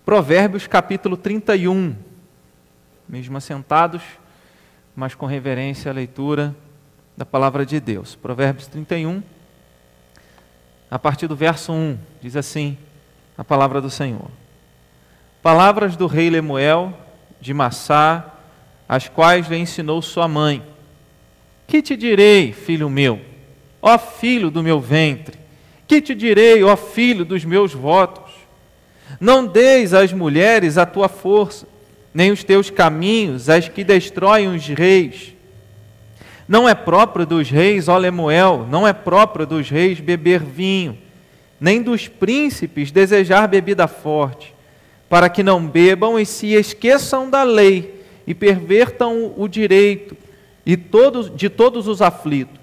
Provérbios capítulo 31. Mesmo assentados, mas com reverência à leitura da palavra de Deus. Provérbios 31, a partir do verso 1, diz assim a palavra do Senhor. Palavras do rei Lemuel, de Massá, as quais lhe ensinou sua mãe. Que te direi, filho meu, ó filho do meu ventre? Que te direi, ó filho dos meus votos? Não deis às mulheres a tua força, nem os teus caminhos às que destroem os reis. Não é próprio dos reis, ó Lemuel, não é próprio dos reis beber vinho, nem dos príncipes desejar bebida forte, para que não bebam e se esqueçam da lei e pervertam o direito de todos os aflitos.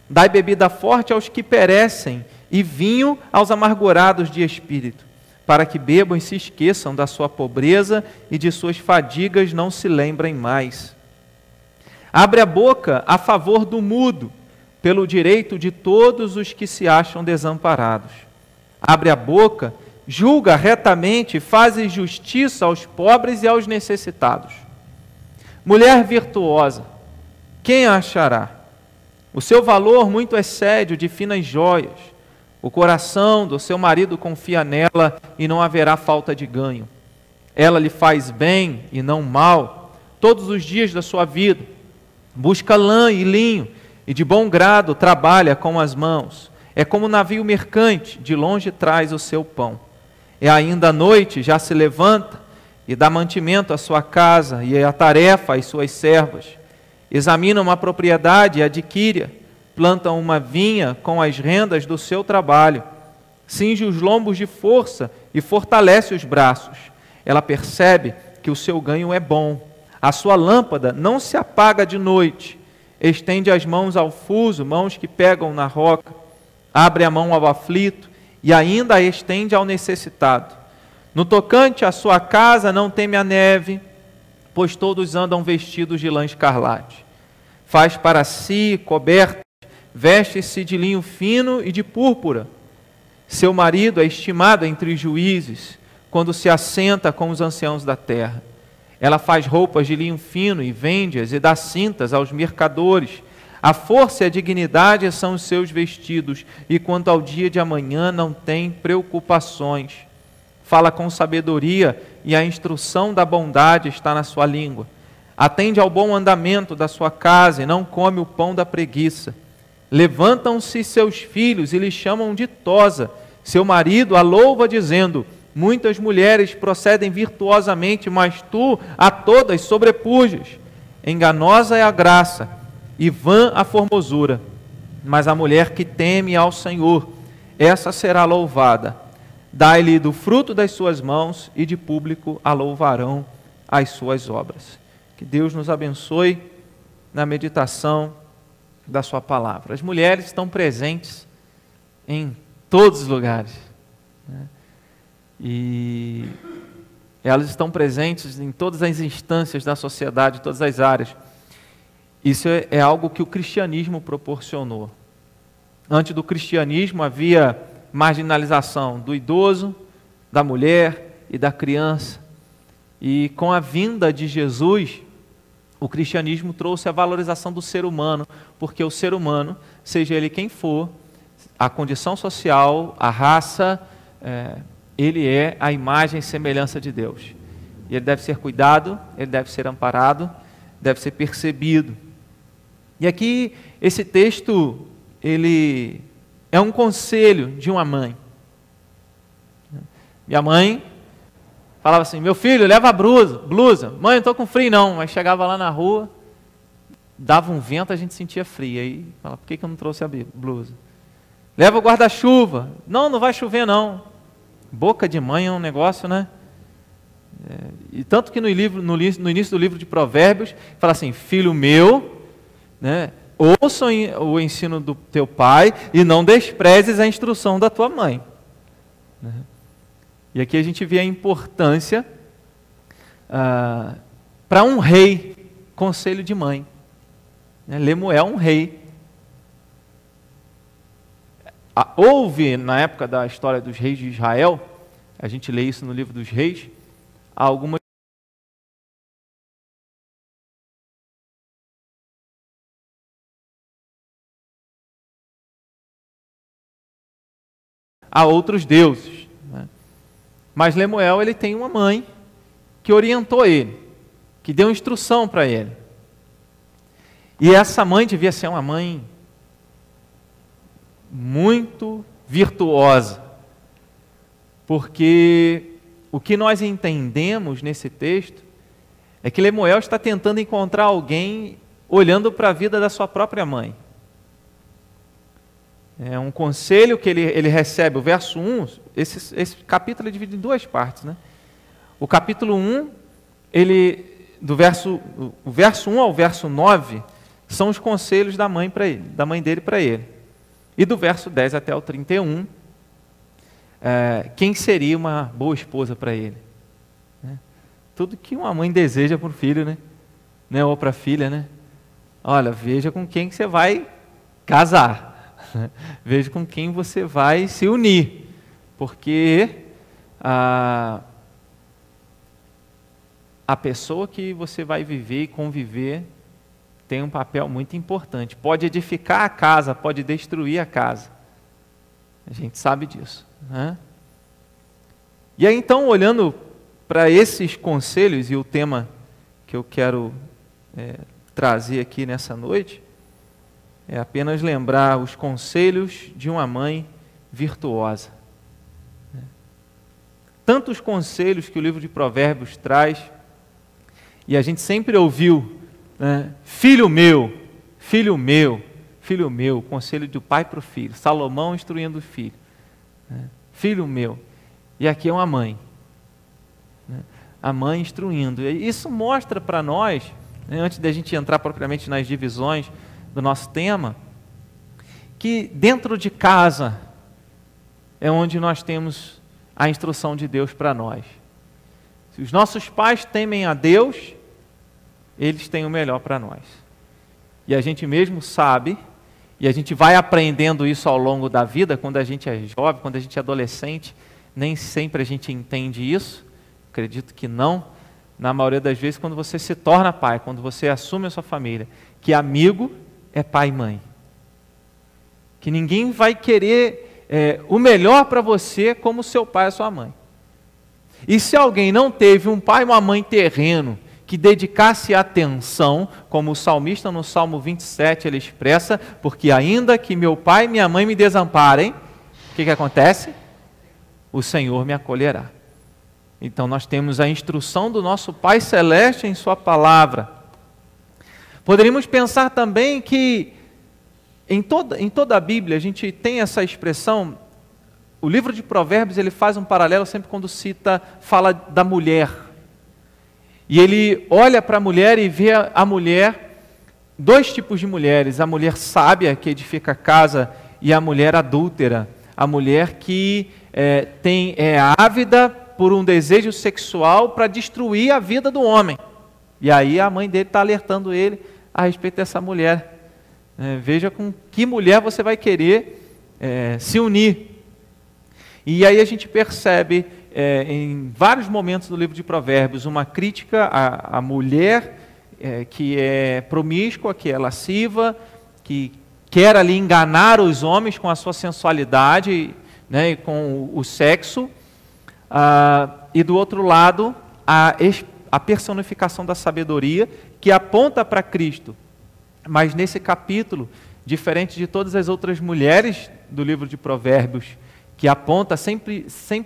Dai bebida forte aos que perecem e vinho aos amargurados de espírito, para que bebam e se esqueçam da sua pobreza e de suas fadigas não se lembrem mais. Abre a boca a favor do mudo, pelo direito de todos os que se acham desamparados. Abre a boca, julga retamente, faz justiça aos pobres e aos necessitados. Mulher virtuosa, quem a achará? O seu valor muito excede o de finas joias. O coração do seu marido confia nela e não haverá falta de ganho. Ela lhe faz bem e não mal todos os dias da sua vida. Busca lã e linho e de bom grado trabalha com as mãos. É como um navio mercante, de longe traz o seu pão. E ainda à noite já se levanta e dá mantimento à sua casa e a tarefa às suas servas. Examina uma propriedade e adquire-a. Planta uma vinha com as rendas do seu trabalho, cinge os lombos de força e fortalece os braços. Ela percebe que o seu ganho é bom. A sua lâmpada não se apaga de noite. Estende as mãos ao fuso, mãos que pegam na roca. Abre a mão ao aflito e ainda a estende ao necessitado. No tocante à sua casa não teme a neve, pois todos andam vestidos de lã escarlate. Faz para si coberta, veste-se de linho fino e de púrpura. Seu marido é estimado entre os juízes, quando se assenta com os anciãos da terra. Ela faz roupas de linho fino e vende-as e dá cintas aos mercadores. A força e a dignidade são os seus vestidos, e quanto ao dia de amanhã não tem preocupações. Fala com sabedoria e a instrução da bondade está na sua língua. Atende ao bom andamento da sua casa e não come o pão da preguiça. Levantam-se seus filhos e lhe chamam ditosa. Seu marido a louva dizendo: muitas mulheres procedem virtuosamente, mas tu a todas sobrepujas. Enganosa é a graça e vã a formosura, mas a mulher que teme ao Senhor, essa será louvada. Dai-lhe do fruto das suas mãos e de público a louvarão as suas obras. Que Deus nos abençoe na meditação da sua palavra. As mulheres estão presentes em todos os lugares, né? E elas estão presentes em todas as instâncias da sociedade, em todas as áreas. Isso é algo que o cristianismo proporcionou. Antes do cristianismo havia marginalização do idoso, da mulher e da criança. E com a vinda de Jesus, o cristianismo trouxe a valorização do ser humano, porque o ser humano, seja ele quem for, a condição social, a raça, ele é a imagem e semelhança de Deus. E ele deve ser cuidado, ele deve ser amparado, deve ser percebido. E aqui, esse texto, ele é um conselho de uma mãe. Minha mãe falava assim: meu filho, leva a blusa. Mãe, não estou com frio não. Mas chegava lá na rua, dava um vento, a gente sentia frio. Aí falava: por que eu não trouxe a blusa? Leva o guarda-chuva. Não, não vai chover não. Boca de mãe é um negócio, né? E tanto que no início do livro de Provérbios, fala assim: filho meu, né, ouça o ensino do teu pai e não desprezes a instrução da tua mãe. E aqui a gente vê a importância para um rei, conselho de mãe. Lemuel, um rei. Houve, na época da história dos reis de Israel, a gente lê isso no livro dos Reis, há algumas a outros deuses, né? Mas Lemuel, ele tem uma mãe que orientou ele, que deu instrução para ele. E essa mãe devia ser uma mãe muito virtuosa, porque o que nós entendemos nesse texto é que Lemuel está tentando encontrar alguém olhando para a vida da sua própria mãe. É um conselho que ele recebe, o verso 1, esse capítulo é dividido em duas partes, né? O capítulo 1, o verso 1 ao verso 9, são os conselhos da mãe dele para ele. E do verso 10 até o 31, quem seria uma boa esposa para ele? Né? Tudo que uma mãe deseja para o filho, né? Ou para a filha, né? Olha, veja com quem que você vai casar. Veja com quem você vai se unir, porque a pessoa que você vai viver e conviver tem um papel muito importante. Pode edificar a casa, pode destruir a casa. A gente sabe disso, né? E aí então, olhando para esses conselhos e o tema que eu quero trazer aqui nessa noite, é apenas lembrar os conselhos de uma mãe virtuosa. Tantos conselhos que o livro de Provérbios traz, e a gente sempre ouviu, né? Filho meu, filho meu, filho meu, conselho do pai para o filho, Salomão instruindo o filho, né? Filho meu, e aqui é uma mãe, né? A mãe instruindo, e isso mostra para nós, né, antes da gente entrar propriamente nas divisões do nosso tema, que dentro de casa é onde nós temos a instrução de Deus para nós. Se os nossos pais temem a Deus, eles têm o melhor para nós. E a gente mesmo sabe, e a gente vai aprendendo isso ao longo da vida, quando a gente é jovem, quando a gente é adolescente, nem sempre a gente entende isso, acredito que não, na maioria das vezes quando você se torna pai, quando você assume a sua família, que amigo é pai e mãe. Que ninguém vai querer o melhor para você como seu pai e sua mãe. E se alguém não teve um pai e uma mãe terreno que dedicasse atenção, como o salmista no Salmo 27 ele expressa, porque ainda que meu pai e minha mãe me desamparem, o que acontece? O Senhor me acolherá. Então nós temos a instrução do nosso Pai Celeste em sua palavra. Poderíamos pensar também que em toda a Bíblia a gente tem essa expressão, o livro de Provérbios ele faz um paralelo sempre quando fala da mulher. E ele olha para a mulher e vê a mulher, dois tipos de mulheres, a mulher sábia que edifica a casa e a mulher adúltera, a mulher que é ávida por um desejo sexual para destruir a vida do homem. E aí a mãe dele está alertando ele a respeito dessa mulher. Veja com que mulher você vai querer se unir. E aí a gente percebe em vários momentos do livro de Provérbios uma crítica à mulher que é promíscua, que é lasciva, que quer ali enganar os homens com a sua sensualidade, né, e com o sexo. E do outro lado, a personificação da sabedoria, que aponta para Cristo. Mas nesse capítulo, diferente de todas as outras mulheres do livro de Provérbios, que aponta sempre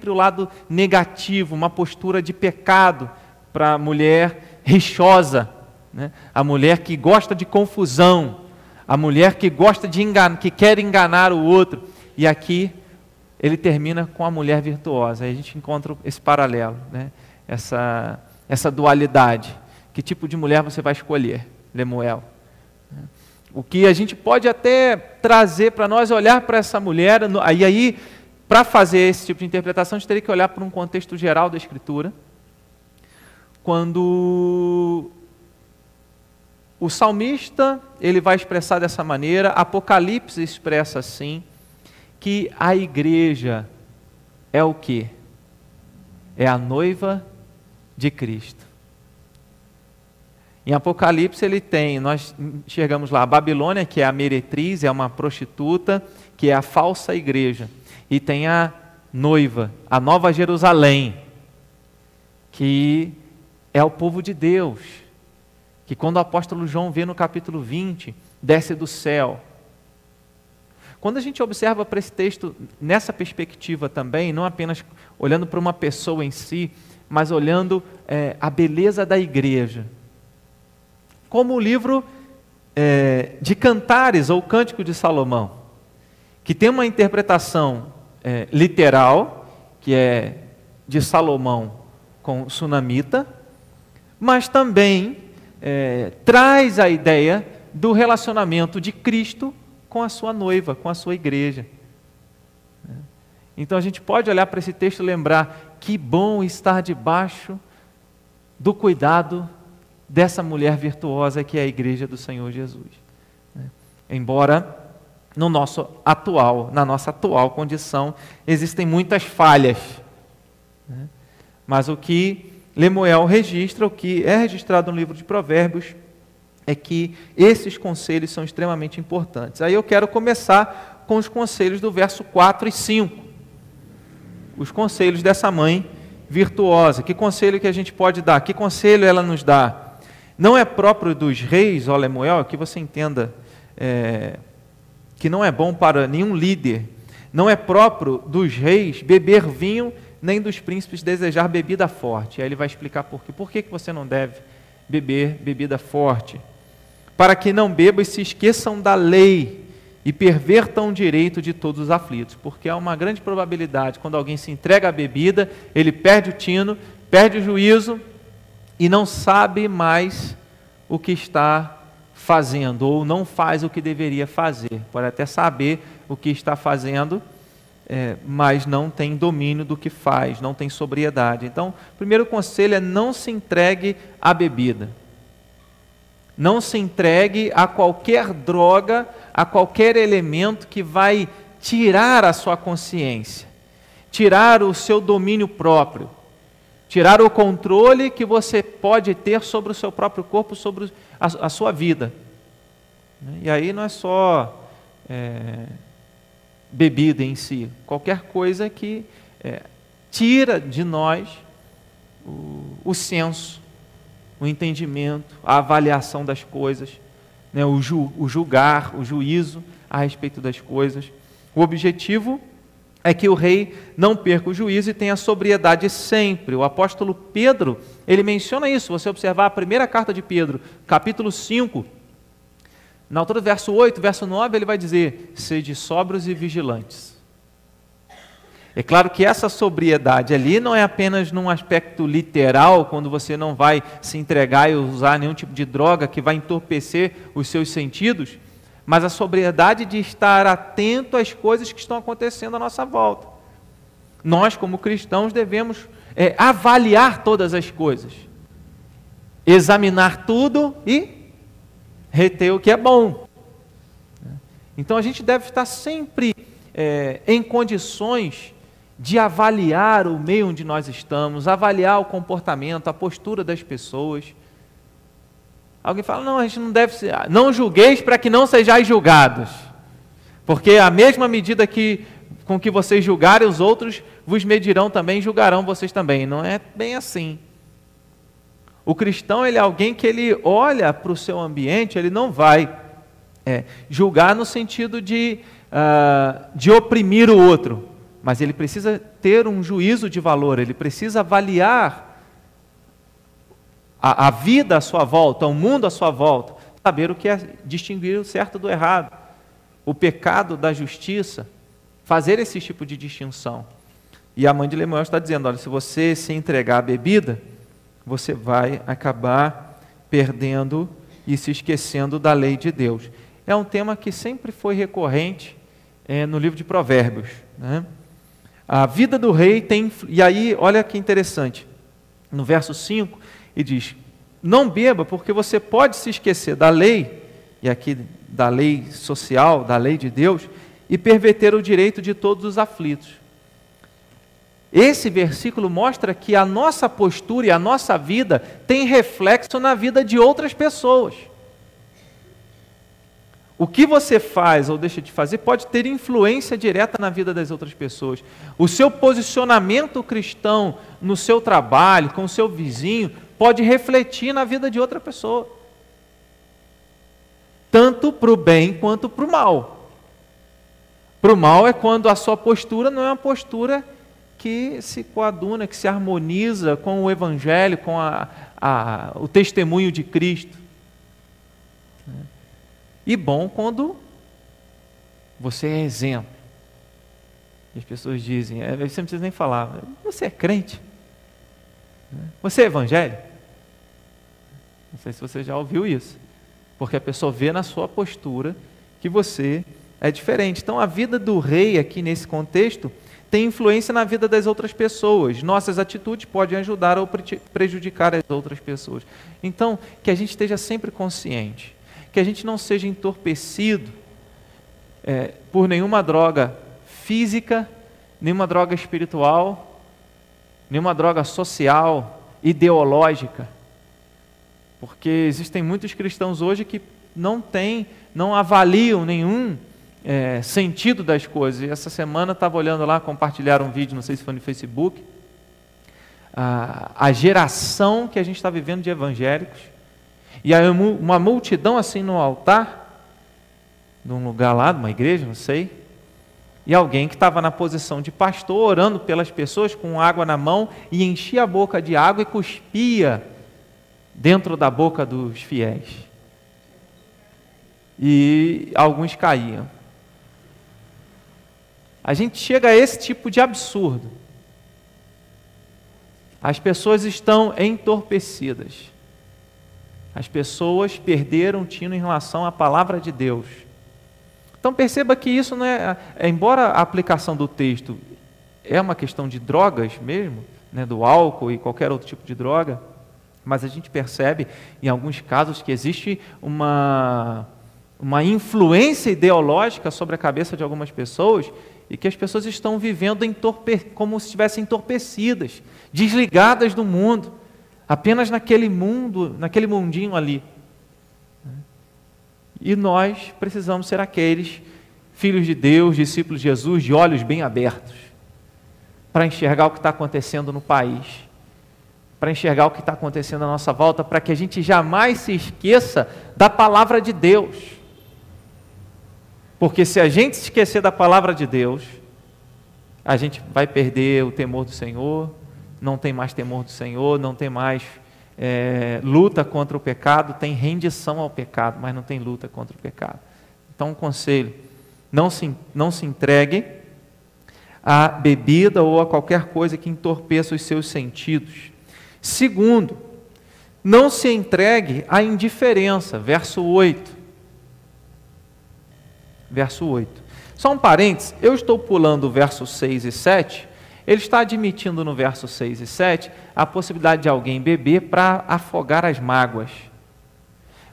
o lado negativo, uma postura de pecado para a mulher rixosa, né? A mulher que gosta de confusão, a mulher que gosta de que quer enganar o outro. E aqui ele termina com a mulher virtuosa. Aí a gente encontra esse paralelo, né? Essa dualidade. Que tipo de mulher você vai escolher, Lemuel? O que a gente pode até trazer para nós, olhar para essa mulher, e aí, para fazer esse tipo de interpretação, a gente teria que olhar para um contexto geral da Escritura. Quando o salmista, ele vai expressar dessa maneira, Apocalipse expressa assim, que a igreja é o quê? é a noiva de Cristo. Em Apocalipse nós enxergamos lá a Babilônia, que é a meretriz, é uma prostituta, que é a falsa igreja. E tem a noiva, a Nova Jerusalém, que é o povo de Deus, que quando o apóstolo João vê no capítulo 20, desce do céu. Quando a gente observa para esse texto nessa perspectiva também, não apenas olhando para uma pessoa em si, mas olhando a beleza da igreja. Como o livro de Cantares, ou Cântico de Salomão, que tem uma interpretação literal, que é de Salomão com Sunamita, mas também traz a ideia do relacionamento de Cristo com a sua noiva, com a sua igreja. Então a gente pode olhar para esse texto e lembrar que bom estar debaixo do cuidado dessa mulher virtuosa que é a igreja do Senhor Jesus. Embora na nossa atual condição existem muitas falhas, mas o que Lemuel registra, o que é registrado no livro de Provérbios, é que esses conselhos são extremamente importantes. Aí eu quero começar com os conselhos do verso 4 e 5. Os conselhos dessa mãe virtuosa. Que conselho que a gente pode dar? Que conselho ela nos dá? Não é próprio dos reis, ó Lemuel, que você entenda que não é bom para nenhum líder, não é próprio dos reis beber vinho, nem dos príncipes desejar bebida forte. Aí ele vai explicar por quê. Por que você não deve beber bebida forte? Para que não bebam e se esqueçam da lei e pervertam o direito de todos os aflitos. Porque há uma grande probabilidade, quando alguém se entrega à bebida, ele perde o tino, perde o juízo e não sabe mais o que está fazendo, ou não faz o que deveria fazer. Pode até saber o que está fazendo, mas não tem domínio do que faz, não tem sobriedade. Então, o primeiro conselho é: não se entregue à bebida. Não se entregue a qualquer droga, a qualquer elemento que vai tirar a sua consciência, tirar o seu domínio próprio, tirar o controle que você pode ter sobre o seu próprio corpo, sobre a sua vida. E aí não é só bebida em si, qualquer coisa que tira de nós o senso, o entendimento, a avaliação das coisas, né, o julgar, o juízo a respeito das coisas. O objetivo é que o rei não perca o juízo e tenha sobriedade sempre. O apóstolo Pedro, ele menciona isso. Se você observar a primeira carta de Pedro, capítulo 5, na altura do verso 8, verso 9, ele vai dizer: sede sóbrios e vigilantes. É claro que essa sobriedade ali não é apenas num aspecto literal, quando você não vai se entregar e usar nenhum tipo de droga que vai entorpecer os seus sentidos, mas a sobriedade de estar atento às coisas que estão acontecendo à nossa volta. Nós, como cristãos, devemos avaliar todas as coisas, examinar tudo e reter o que é bom. Então a gente deve estar sempre em condições de avaliar o meio onde nós estamos, avaliar o comportamento, a postura das pessoas. Alguém fala: não, a gente não deve ser, não julgueis para que não sejais julgados, porque a mesma medida com que vocês julgarem, os outros vos medirão também, julgarão vocês também. Não é bem assim. O cristão, ele é alguém que ele olha para o seu ambiente, ele não vai julgar no sentido de oprimir o outro, mas ele precisa ter um juízo de valor, ele precisa avaliar a vida à sua volta, o mundo à sua volta, saber o que é distinguir o certo do errado, o pecado da justiça, fazer esse tipo de distinção. E a mãe de Lemuel está dizendo: olha, se você se entregar à bebida, você vai acabar perdendo e se esquecendo da lei de Deus. É um tema que sempre foi recorrente no livro de Provérbios, né? A vida do rei tem... E aí, olha que interessante, no verso 5, ele diz: não beba, porque você pode se esquecer da lei, e aqui da lei social, da lei de Deus, e perverter o direito de todos os aflitos. Esse versículo mostra que a nossa postura e a nossa vida tem reflexo na vida de outras pessoas. O que você faz ou deixa de fazer pode ter influência direta na vida das outras pessoas. O seu posicionamento cristão no seu trabalho, com o seu vizinho, pode refletir na vida de outra pessoa. Tanto para o bem quanto para o mal. Para o mal é quando a sua postura não é uma postura que se coaduna, que se harmoniza com o Evangelho, com o testemunho de Cristo. E bom quando você é exemplo. E as pessoas dizem, você não precisa nem falar, você é crente? Você é evangélico? Não sei se você já ouviu isso. Porque a pessoa vê na sua postura que você é diferente. Então a vida do rei aqui nesse contexto tem influência na vida das outras pessoas. Nossas atitudes podem ajudar ou prejudicar as outras pessoas. Então, que a gente esteja sempre consciente, que a gente não seja entorpecido por nenhuma droga física, nenhuma droga espiritual, nenhuma droga social, ideológica. Porque existem muitos cristãos hoje que não avaliam nenhum sentido das coisas. E essa semana estava olhando lá, compartilharam um vídeo, não sei se foi no Facebook, a geração que a gente está vivendo de evangélicos, e aí uma multidão assim no altar, num lugar lá, numa igreja, não sei, e alguém que estava na posição de pastor, orando pelas pessoas com água na mão, e enchia a boca de água e cuspia dentro da boca dos fiéis. E alguns caíam. A gente chega a esse tipo de absurdo. As pessoas estão entorpecidas. As pessoas perderam o tino em relação à palavra de Deus. Então perceba que isso não embora a aplicação do texto é uma questão de drogas mesmo, do álcool e qualquer outro tipo de droga, mas a gente percebe em alguns casos que existe uma influência ideológica sobre a cabeça de algumas pessoas e que as pessoas estão vivendo como se estivessem entorpecidas, desligadas do mundo, apenas naquele mundo, naquele mundinho ali. E nós precisamos ser aqueles filhos de Deus, discípulos de Jesus, de olhos bem abertos, para enxergar o que está acontecendo no país, para enxergar o que está acontecendo à nossa volta, para que a gente jamais se esqueça da palavra de Deus. Porque se a gente se esquecer da palavra de Deus, a gente vai perder o temor do Senhor, não tem mais temor do Senhor, não tem mais luta contra o pecado, tem rendição ao pecado, mas não tem luta contra o pecado. Então, um conselho, não se entregue à bebida ou a qualquer coisa que entorpeça os seus sentidos. Segundo, não se entregue à indiferença, verso 8. Verso 8. Só um parênteses, eu estou pulando o verso 6 e 7, ele está admitindo no verso 6 e 7 a possibilidade de alguém beber para afogar as mágoas.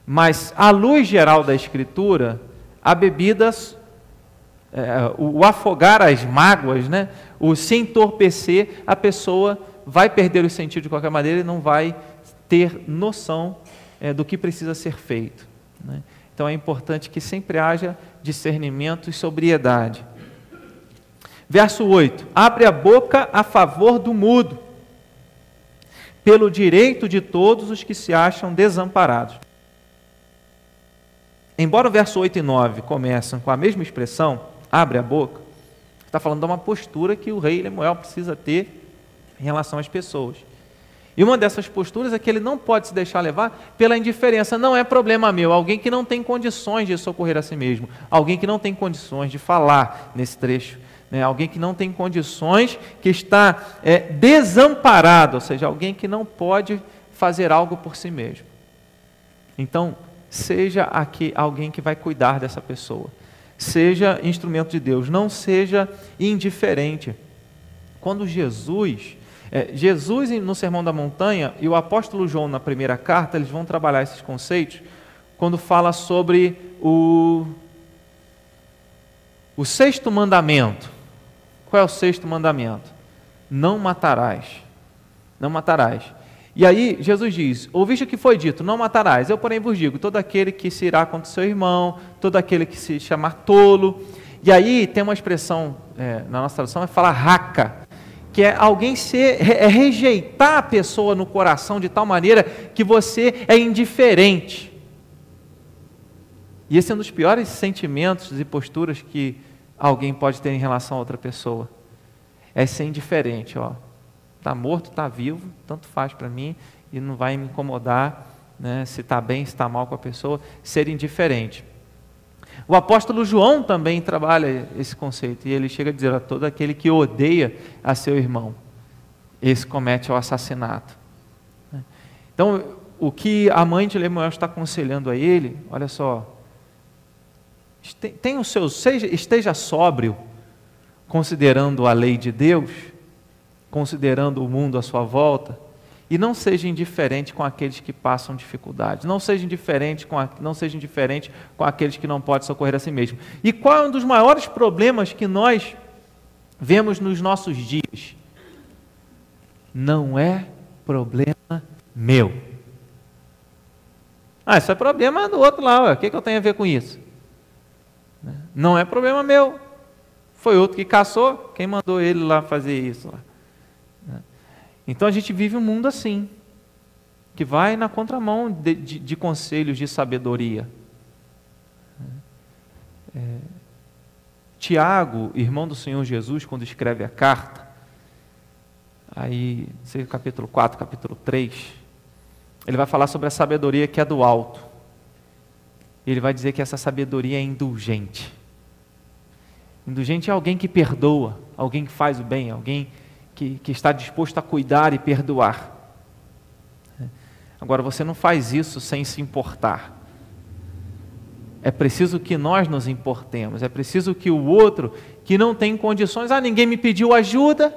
Mas, à luz geral da Escritura, a bebida, o afogar as mágoas, o se entorpecer, a pessoa vai perder o sentido de qualquer maneira e não vai ter noção do que precisa ser feito. Então é importante que sempre haja discernimento e sobriedade. Verso 8. Abre a boca a favor do mudo, pelo direito de todos os que se acham desamparados. Embora o verso 8 e 9 começam com a mesma expressão, abre a boca, está falando de uma postura que o rei Lemuel precisa ter em relação às pessoas. E uma dessas posturas é que ele não pode se deixar levar pela indiferença. Não é problema meu. Alguém que não tem condições de socorrer a si mesmo. Alguém que não tem condições de falar nesse trecho. Alguém que não tem condições, que está desamparado. Ou seja, alguém que não pode fazer algo por si mesmo. Então, seja aqui alguém que vai cuidar dessa pessoa. Seja instrumento de Deus. Não seja indiferente. Quando Jesus no Sermão da Montanha e o apóstolo João na primeira carta, eles vão trabalhar esses conceitos quando fala sobre o sexto mandamento. Qual é o sexto mandamento? não matarás. Não matarás. E aí Jesus diz, ouviste o que foi dito, não matarás. Eu, porém, vos digo, todo aquele que se irá contra o seu irmão, todo aquele que se chamar tolo. E aí tem uma expressão, na nossa tradução, é falar raca, que é alguém rejeitar a pessoa no coração de tal maneira que você é indiferente. E esse é um dos piores sentimentos e posturas que alguém pode ter em relação a outra pessoa. É ser indiferente, ó. Está morto, está vivo, tanto faz para mim e não vai me incomodar, né, se está bem, se está mal com a pessoa, ser indiferente. O apóstolo João também trabalha esse conceito e ele chega a dizer a todo aquele que odeia a seu irmão, esse comete o assassinato. Então, o que a mãe de Lemuel está aconselhando a ele, olha só, esteja sóbrio, considerando a lei de Deus, considerando o mundo à sua volta, e não seja indiferente com aqueles que passam dificuldades, não seja indiferente com aqueles que não podem socorrer a si mesmo. E qual é um dos maiores problemas que nós vemos nos nossos dias? Não é problema meu. Isso é problema do outro lá, o que eu tenho a ver com isso? Não é problema meu. Foi outro que caçou, quem mandou ele lá fazer isso lá? Então a gente vive um mundo assim, que vai na contramão de conselhos de sabedoria. Tiago, irmão do Senhor Jesus, quando escreve a carta, aí, não sei, capítulo 4, capítulo 3, ele vai falar sobre a sabedoria que é do alto. Ele vai dizer que essa sabedoria é indulgente. Indulgente é alguém que perdoa, alguém que faz o bem, alguém que está disposto a cuidar e perdoar. Agora, você não faz isso sem se importar. É preciso que nós nos importemos, é preciso que o outro, que não tem condições, ninguém me pediu ajuda,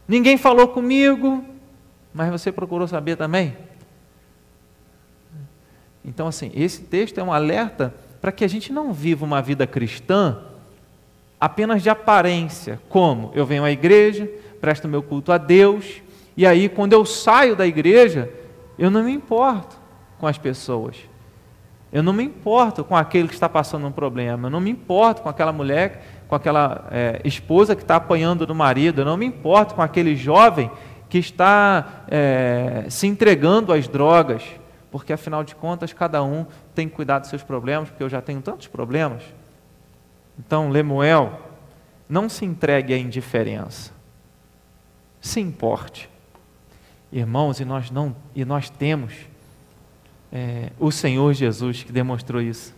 ninguém falou comigo, mas você procurou saber também? Então, assim, esse texto é um alerta para que a gente não viva uma vida cristã apenas de aparência, como eu venho à igreja, presto meu culto a Deus, e aí quando eu saio da igreja, eu não me importo com as pessoas, eu não me importo com aquele que está passando um problema, eu não me importo com aquela mulher, com aquela esposa que está apanhando do marido, eu não me importo com aquele jovem que está se entregando às drogas, porque afinal de contas cada um tem que cuidar dos seus problemas, porque eu já tenho tantos problemas. Então, Lemuel, não se entregue à indiferença, se importe. Irmãos, e nós temos o Senhor Jesus que demonstrou isso.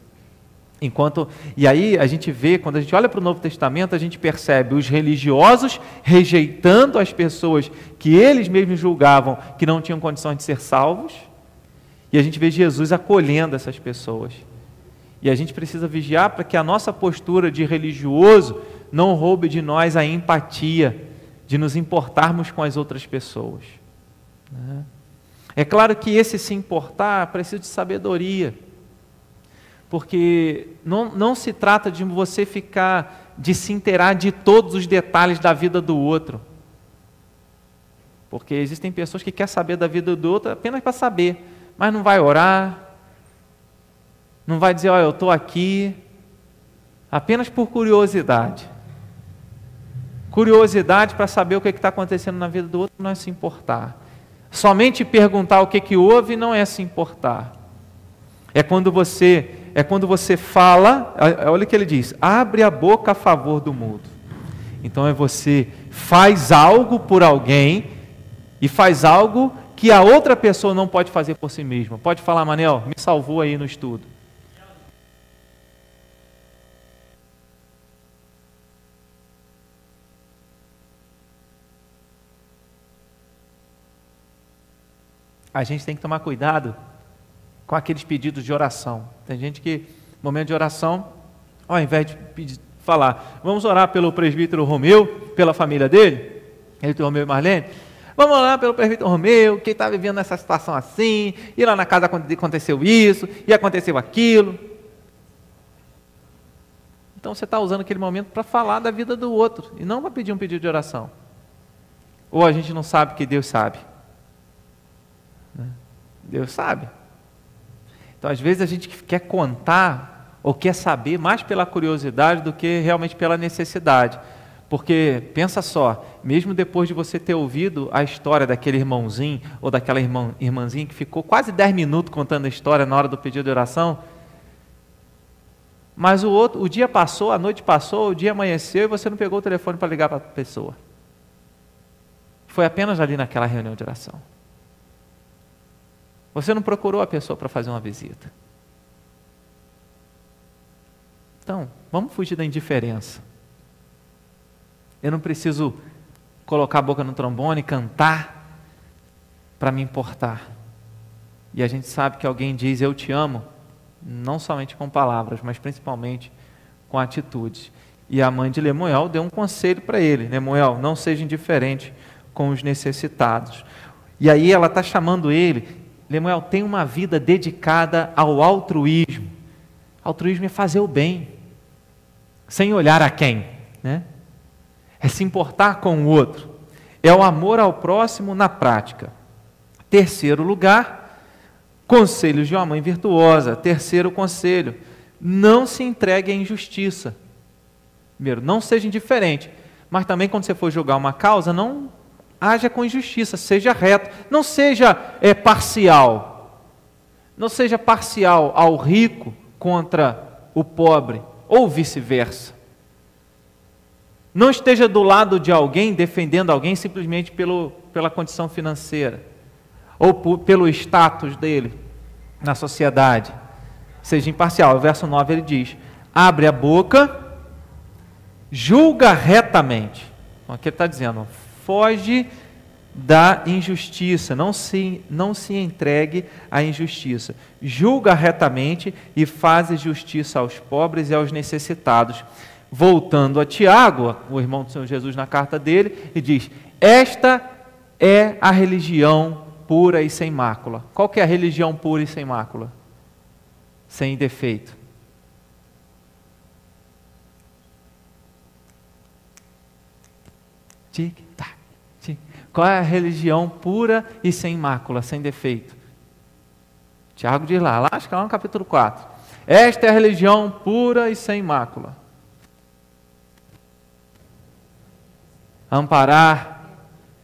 E aí a gente vê, quando a gente olha para o Novo Testamento, a gente percebe os religiosos rejeitando as pessoas que eles mesmos julgavam que não tinham condições de ser salvos, e a gente vê Jesus acolhendo essas pessoas. E a gente precisa vigiar para que a nossa postura de religioso não roube de nós a empatia, de nos importarmos com as outras pessoas. É claro que esse se importar precisa de sabedoria, porque não se trata de você de se inteirar de todos os detalhes da vida do outro, porque existem pessoas que querem saber da vida do outro apenas para saber, mas não vai orar, não vai dizer, eu estou aqui, apenas por curiosidade. Curiosidade para saber o que está acontecendo na vida do outro não é se importar. Somente perguntar o que houve não é se importar. É quando você fala, olha o que ele diz, abre a boca a favor do mudo. Então você faz algo por alguém e faz algo que a outra pessoa não pode fazer por si mesma. Pode falar, Manel, me salvou aí no estudo. A gente tem que tomar cuidado com aqueles pedidos de oração. Tem gente que, no momento de oração, ao invés de falar, vamos orar pelo presbítero Romeu, pela família dele, presbítero Romeu e Marlene, vamos orar pelo presbítero Romeu, que está vivendo nessa situação assim, e lá na casa aconteceu isso, e aconteceu aquilo. Então você está usando aquele momento para falar da vida do outro e não para pedir um pedido de oração. Ou a gente não sabe que Deus sabe? Deus sabe. Então às vezes a gente quer contar ou quer saber mais pela curiosidade do que realmente pela necessidade. Porque, pensa só, mesmo depois de você ter ouvido a história daquele irmãozinho ou daquela irmãzinha que ficou quase 10 minutos contando a história na hora do pedido de oração, mas o dia passou, a noite passou, o dia amanheceu e você não pegou o telefone para ligar para a pessoa. Foi apenas ali naquela reunião de oração. Você não procurou a pessoa para fazer uma visita. Então, vamos fugir da indiferença. Eu não preciso colocar a boca no trombone e cantar para me importar. E a gente sabe que alguém diz eu te amo, não somente com palavras, mas principalmente com atitudes. E a mãe de Lemuel deu um conselho para ele: Lemuel, não seja indiferente com os necessitados. E aí ela está chamando ele: Lemuel, tem uma vida dedicada ao altruísmo. Altruísmo é fazer o bem, sem olhar a quem, né? É se importar com o outro, é o amor ao próximo na prática. Terceiro lugar, conselhos de uma mãe virtuosa. Terceiro conselho, não se entregue à injustiça. Primeiro, não seja indiferente, mas também quando você for julgar uma causa, não haja com injustiça, seja reto, não seja parcial. Não seja parcial ao rico contra o pobre, ou vice-versa. Não esteja do lado de alguém, defendendo alguém simplesmente pela condição financeira, ou pelo status dele na sociedade. Seja imparcial. O verso 9 ele diz: abre a boca, julga retamente. Então, aqui ele está dizendo, foge da injustiça, não se entregue à injustiça. Julga retamente e faz justiça aos pobres e aos necessitados. Voltando a Tiago, o irmão do Senhor Jesus, na carta dele, e diz: esta é a religião pura e sem mácula. Qual que é a religião pura e sem mácula? Sem defeito. Tic-tac, tic. Qual é a religião pura e sem mácula, sem defeito? Tiago diz lá, acho que lá no capítulo 4. Esta é a religião pura e sem mácula. Amparar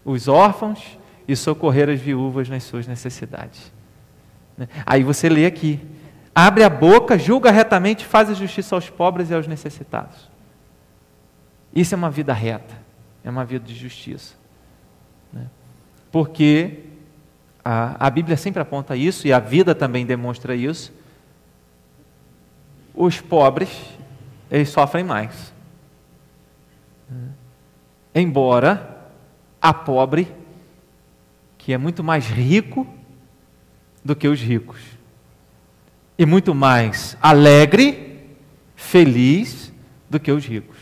os órfãos e socorrer as viúvas nas suas necessidades. Aí você lê aqui: abre a boca, julga retamente, faz a justiça aos pobres e aos necessitados. Isso é uma vida reta, é uma vida de justiça. Porque a Bíblia sempre aponta isso, e a vida também demonstra isso. Os pobres, eles sofrem mais. Embora a pobre, que é muito mais rico do que os ricos, e muito mais alegre, feliz do que os ricos,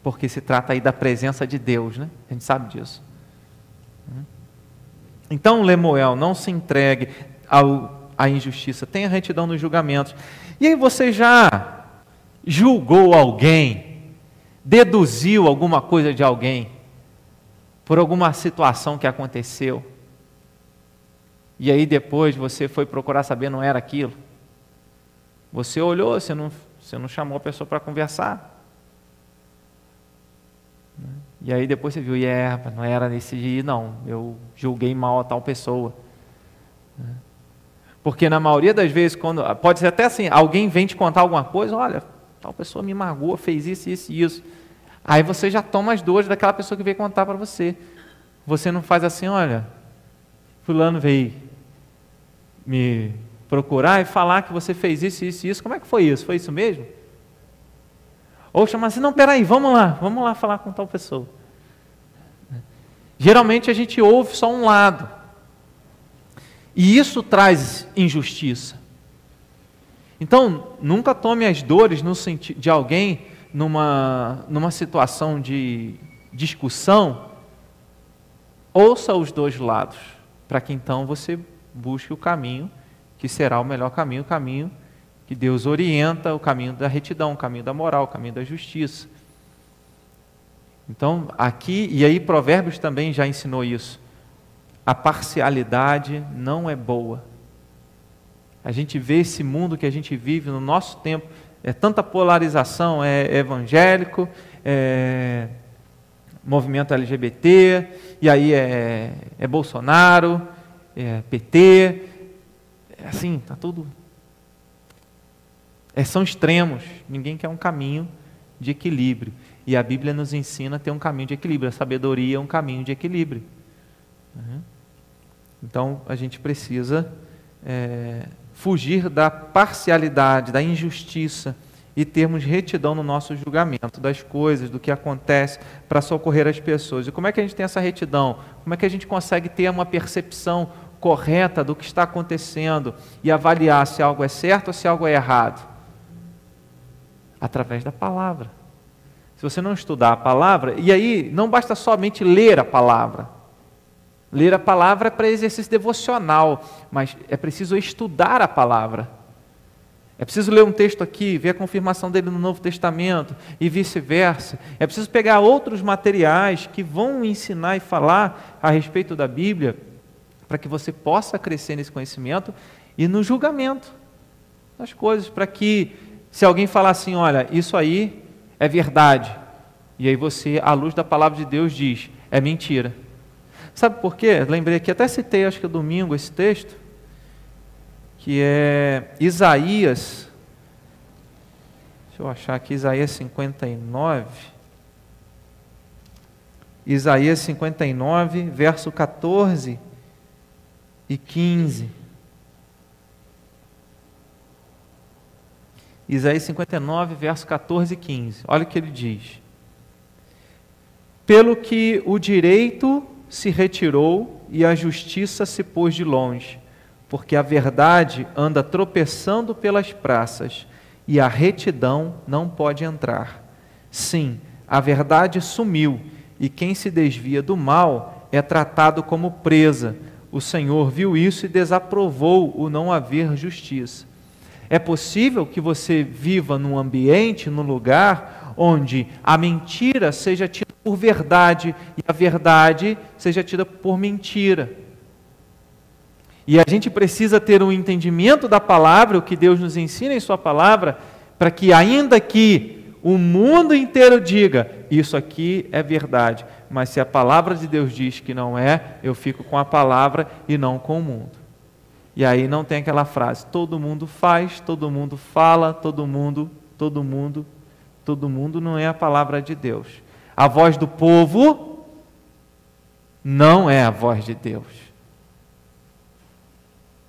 porque se trata aí da presença de Deus, né? A gente sabe disso. Então, Lemuel, não se entregue à injustiça, tenha retidão nos julgamentos. E aí você já julgou alguém, deduziu alguma coisa de alguém, por alguma situação que aconteceu, e aí depois você foi procurar saber, não era aquilo? Você olhou, você não chamou a pessoa para conversar, e aí depois você viu, não era nesse dia, não, eu julguei mal a tal pessoa. Porque na maioria das vezes, pode ser até assim, alguém vem te contar alguma coisa, olha, tal pessoa me magoou, fez isso, isso e isso. Aí você já toma as dores daquela pessoa que veio contar para você. Você não faz assim, olha, fulano veio me procurar e falar que você fez isso, isso e isso. Como é que foi isso? Foi isso mesmo? Ou chamar assim, não, peraí, vamos lá falar com tal pessoa. Geralmente a gente ouve só um lado. E isso traz injustiça. Então, nunca tome as dores no sentido de alguém numa situação de discussão. Ouça os dois lados, para que então você busque o caminho que será o melhor caminho, o caminho que Deus orienta o caminho da retidão, o caminho da moral, o caminho da justiça. Então, aqui, e aí Provérbios também já ensinou isso, a parcialidade não é boa. A gente vê esse mundo que a gente vive no nosso tempo, é tanta polarização, é evangélico, é movimento LGBT, e aí é Bolsonaro, é PT, assim, tá tudo... são extremos, ninguém quer um caminho de equilíbrio. E a Bíblia nos ensina a ter um caminho de equilíbrio, a sabedoria é um caminho de equilíbrio. Então, a gente precisa fugir da parcialidade, da injustiça e termos retidão no nosso julgamento das coisas, do que acontece, para socorrer as pessoas. E como é que a gente tem essa retidão? Como é que a gente consegue ter uma percepção correta do que está acontecendo e avaliar se algo é certo ou se algo é errado? Através da palavra. Se você não estudar a palavra, e aí não basta somente ler a palavra. Ler a palavra é para exercício devocional, mas é preciso estudar a palavra. É preciso ler um texto aqui, ver a confirmação dele no Novo Testamento e vice-versa. É preciso pegar outros materiais que vão ensinar e falar a respeito da Bíblia, para que você possa crescer nesse conhecimento e no julgamento das coisas, para que se alguém falar assim, olha, isso aí é verdade, e aí você, à luz da palavra de Deus, diz, é mentira. Sabe por quê? Lembrei aqui, até citei, acho que domingo, esse texto, que é Isaías, deixa eu achar aqui, Isaías 59, verso 14 e 15. Isaías 59, verso 14 e 15. Olha o que ele diz. Pelo que o direito se retirou e a justiça se pôs de longe, porque a verdade anda tropeçando pelas praças e a retidão não pode entrar. Sim, a verdade sumiu e quem se desvia do mal é tratado como presa. O Senhor viu isso e desaprovou o não haver justiça. É possível que você viva num ambiente, num lugar, onde a mentira seja tida por verdade e a verdade seja tida por mentira. E a gente precisa ter um entendimento da palavra, o que Deus nos ensina em sua palavra, para que ainda que o mundo inteiro diga, isso aqui é verdade, mas se a palavra de Deus diz que não é, eu fico com a palavra e não com o mundo. E aí não tem aquela frase, todo mundo faz, todo mundo fala, todo mundo não é a palavra de Deus. A voz do povo não é a voz de Deus.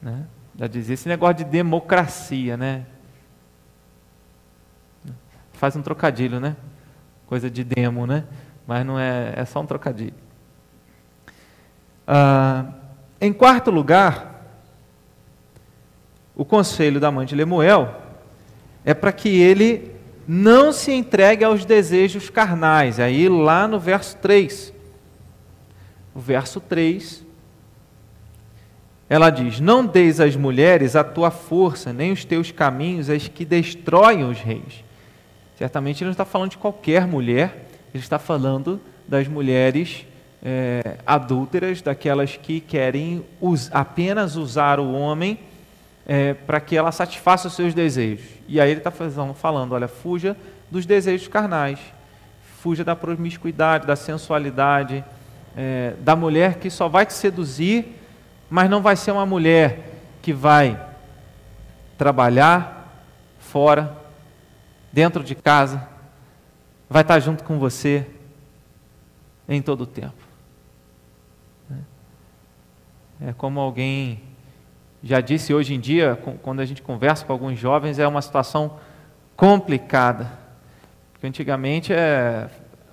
Né? Já dizia esse negócio de democracia, né? Faz um trocadilho, né? Coisa de demo, né? Mas não é só um trocadilho. Em quarto lugar, o conselho da mãe de Lemuel é para que ele não se entregue aos desejos carnais. Aí lá no verso 3. O verso 3, ela diz, não deis às mulheres a tua força, nem os teus caminhos, as que destroem os reis. Certamente ele não está falando de qualquer mulher, ele está falando das mulheres adúlteras, daquelas que querem apenas usar o homem para que ela satisfaça os seus desejos. E aí ele está falando, olha, fuja dos desejos carnais, fuja da promiscuidade, da sensualidade, da mulher que só vai te seduzir, mas não vai ser uma mulher que vai trabalhar fora, dentro de casa, vai estar junto com você em todo o tempo. É como alguém já disse, hoje em dia, quando a gente conversa com alguns jovens, é uma situação complicada. Porque antigamente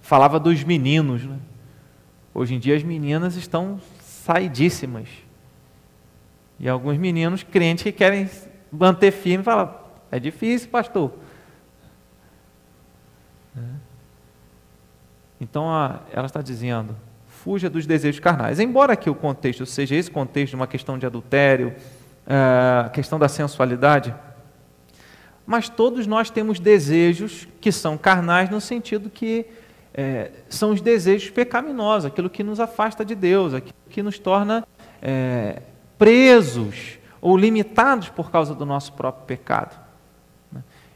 falava dos meninos, né? Hoje em dia as meninas estão saidíssimas. E alguns meninos crentes que querem manter firme falam, é difícil, pastor. Então ela está dizendo, fuja dos desejos carnais. Embora que o contexto seja esse contexto de uma questão de adultério, a questão da sensualidade, Mas todos nós temos desejos que são carnais, no sentido que são os desejos pecaminosos, aquilo que nos afasta de Deus, aquilo que nos torna presos ou limitados por causa do nosso próprio pecado.